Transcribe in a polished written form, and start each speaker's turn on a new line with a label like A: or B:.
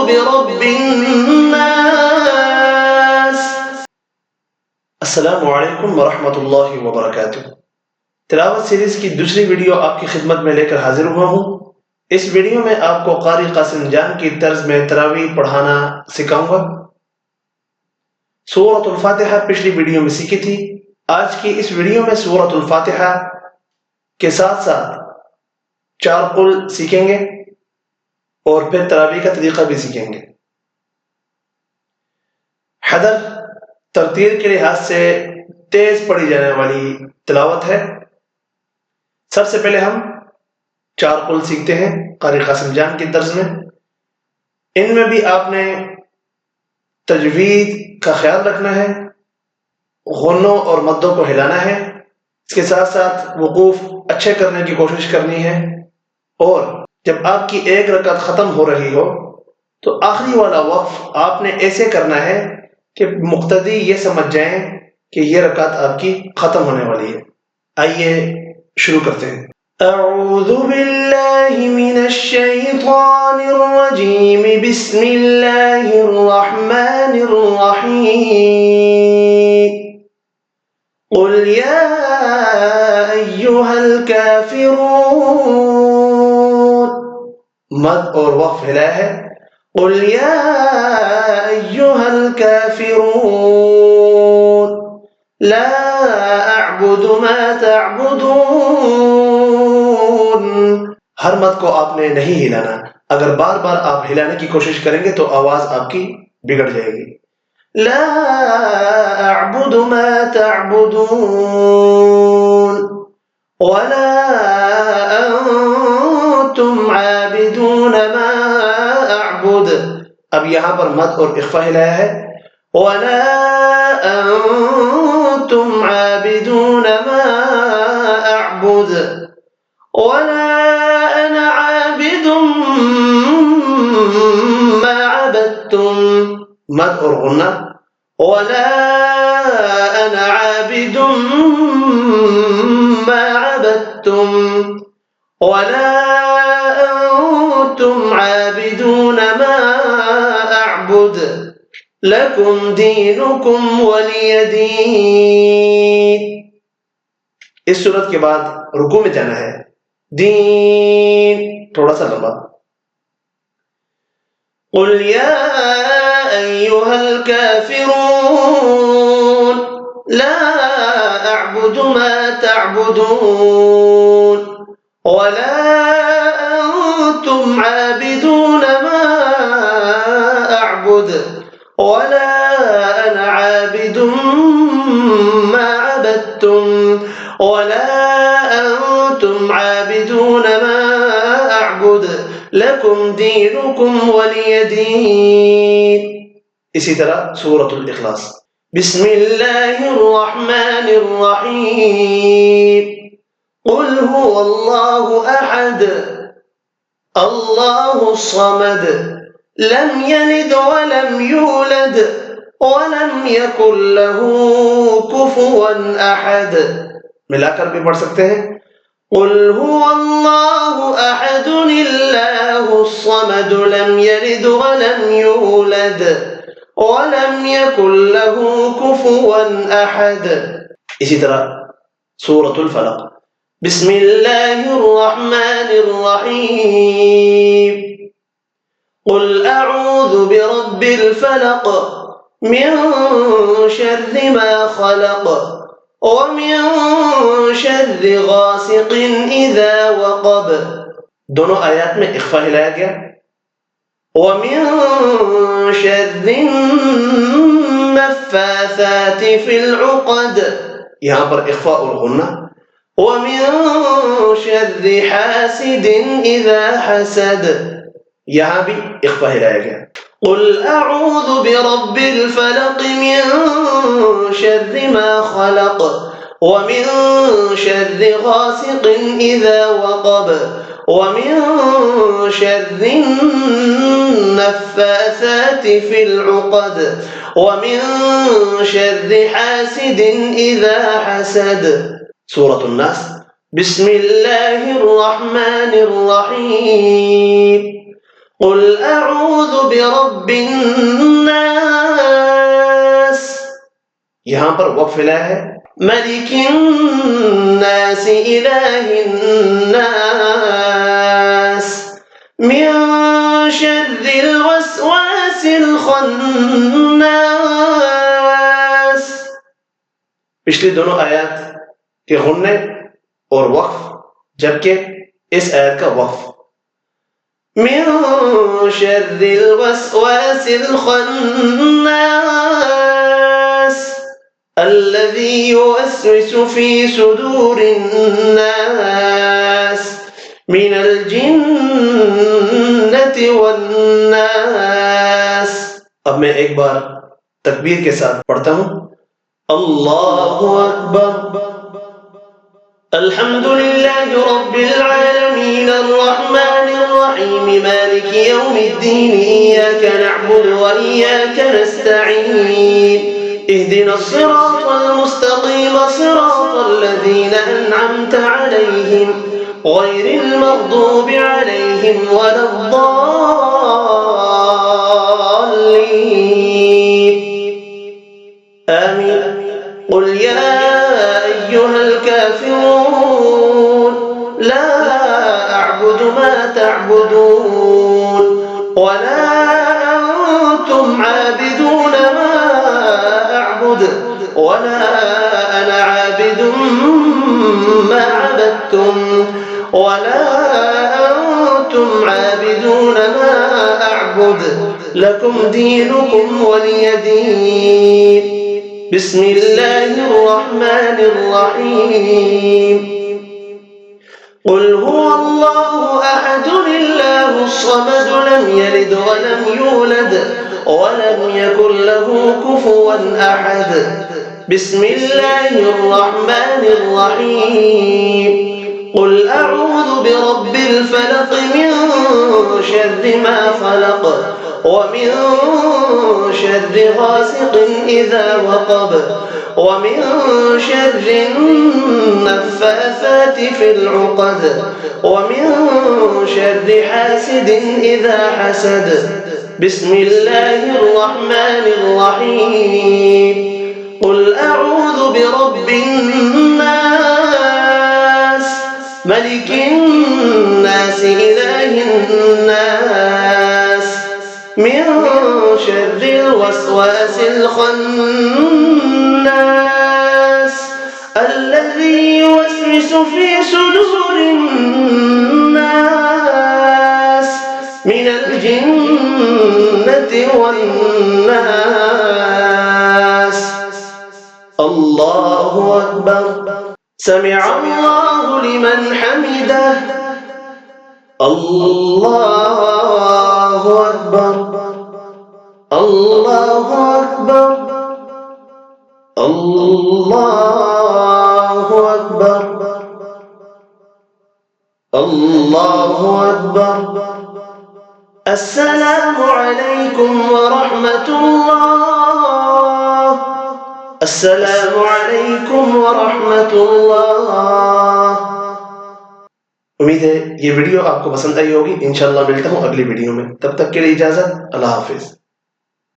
A: برب الناس। अस्सलामु अलैकुम वरहमतुल्लाहि वबरकातुहू। तिलावत सीरीज की दूसरी वीडियो आपकी खिदमत में लेकर हाजिर हुआ हूँ। इस वीडियो में आपको कारी कासिम जान की तर्ज में तरावी पढ़ाना सिखाऊंगा। सूरतुल फातिहा पिछली वीडियो में सीखी थी। आज की इस वीडियो में सूरतुल फातिहा के साथ साथ 4 कुल सीखेंगे और फिर तरावी का तरीका भी सीखेंगे। हदर तरतील के लिहाज से तेज पढ़ी जाने वाली तिलावत है। सबसे पहले हम 4 कुल सीखते हैं कारी कासिम जान की तर्ज में। इनमें भी आपने तजवीद का ख्याल रखना है, गुन्नों और मद्दों को हिलाना है। इसके साथ साथ वकूफ अच्छे करने की कोशिश करनी है। और जब आपकी एक रकात खत्म हो रही हो तो आखिरी वाला वक्फ आपने ऐसे करना है कि मुक्तदी ये समझ जाएं कि ये रकात आपकी खत्म होने वाली है। आइए शुरू करते हैं। अऊज़ु बिल्लाहि मिनश शैतानिर रजीम, बिस्मिल्लाहिर रहमानिर रहीम। क़ुल या अय्युहल काफ़िरून, मद और वक्फ हिलाया है। क़ुल या अय्युहल काफ़िरून ला अअबुदु मा तअबुदून। हर मद को आपने नहीं हिलाना। अगर बार बार आप हिलाने की कोशिश करेंगे तो आवाज आपकी बिगड़ जाएगी। ला अअबुदु मा तअबुदून वला अंतुम आबिदून मा अअबुद। अब यहाँ पर मद और इख्फा हिलाया है। वला अंतुम आबिदून मा अअबुद वला अना आबिदुम मा अबदतुम। मद और गुन्ना। वला अना आबिदुम मा अबदतुम वला अंतुम आबिदून मा अअबुद लकुम दीनुकुम वलिय दीन। इस सूरत के बाद रुकू में जाना है। दीन थोड़ा सा लंबा। क़ुल या अय्युहल काफ़िरून ला अअबुदु मा तअबुदून वला अंतुम आबिदून मा अअबुद वला अना आबिदुम मा अबदतुम वला अंतुम आबिदून मा अअबुद लकुम दीनुकुम वलिय दीन। इसी तरह सूरतुल इखलास। बिस्मिल्लाहिर रहमानिर रहीम। क़ुल हुवल्लाहु अहद अल्लाहुस समद लम यलिद वलम यूलद वलम यकुल लहू कुफुवन अहद। मिलाकर भी पढ़ सकते हैं। क़ुल हुवल्लाहु अहदुल्लाहुस समद लम यलिद वलम यूलद वलम यकुल लहू कुफुवन अहद। इसी तरह सूरतुल फलक। बिस्मिल्लाहिर रहमानिर रहीम। क़ुल अऊज़ु बिरब्बिल फलक मिन शर्रि मा खलक वमिन शर्रि गासिकिन इज़ा वक़ब। दोनों आयत में इख्फा हिलाया गया। वमिन शर्रि नफ़्फ़ासाति फ़िल उक़द, यहाँ पर इख्फा और गुन्ना। वमिन शर्रि हासिदिन इज़ा हसद, यहाँ भी इख्फा हिलाया गया। क़ुल अऊज़ु बिरब्बिल फलक मिन शर्रि मा खलक वमिन शर्रि गासिकिन इज़ा वक़ब वमिन शर्रि नफ़्फ़ासाति फ़िल उक़द वमिन शर्रि हासिदिन इज़ा हसद। सूरतुन नास। बिस्मिल्लाहिर रहमानिर रहीम। قل أعوذ برب الناس, यहाँ पर वक्फ मिला है. मलिकिन्नास इलाहिन्नास मिन शर्रिल वस्वासिल खन्नास. पिछली दोनों आयत के गुन्ने और वक्फ, जबकि इस आयत का वक्फ. मिन शर्रिल वस्वासिल खन्नास الذي يوسوس في صدور الناس من الجنة والناس. अब मैं एक बार तकबीर के साथ पढ़ता हूँ. अल्लाहु अकबर. अल्हम्दुलिल्लाहि रब्बिल आलमीन अर्रहमानिर रहीम मालिकि यौमिद्दीन इय्याका नअबुदु व इय्याका नस्तईन اهدنا الصراط المستقيم صراط الذين أنعمت عليهم غير المغضوب عليهم ولا الضالين آمين. قل يا أيها الكافرون لا أعبد ما تعبدون ولا أنتم عابدون ما ولا أنا عابد ما عبدتم ولا أنتم عابدون ما أعبد لكم دينكم ولي دين. بسم الله الرحمن الرحيم. قل هو الله أحد الله الصمد لم يلد ولم يولد ولم يكن له كفوا أحد. بسم الله الرحمن الرحيم. قل أعوذ برب الفلق من شر ما خلق ومن شر غاسق إذا وقب ومن شر النفاثات في العقد ومن شر حاسد إذا حسد. بسم الله الرحمن الرحيم. قل أعوذ برب الناس ملك الناس إله الناس من شر الوسواس الخناس الذي يوسوس في صدور الناس من الجنة والناس. الله أكبر. سمع الله لمن حمده. الله أكبر. الله أكبر. الله أكبر. الله أكبر. السلام عليكم ورحمة الله. السلام عليكم ورحمة الله. उम्मीद है ये वीडियो आपको पसंद आई होगी. इंशाल्लाह मिलता हूँ अगली वीडियो में. तब तक के लिए इजाजत. अल्लाह हाफिज.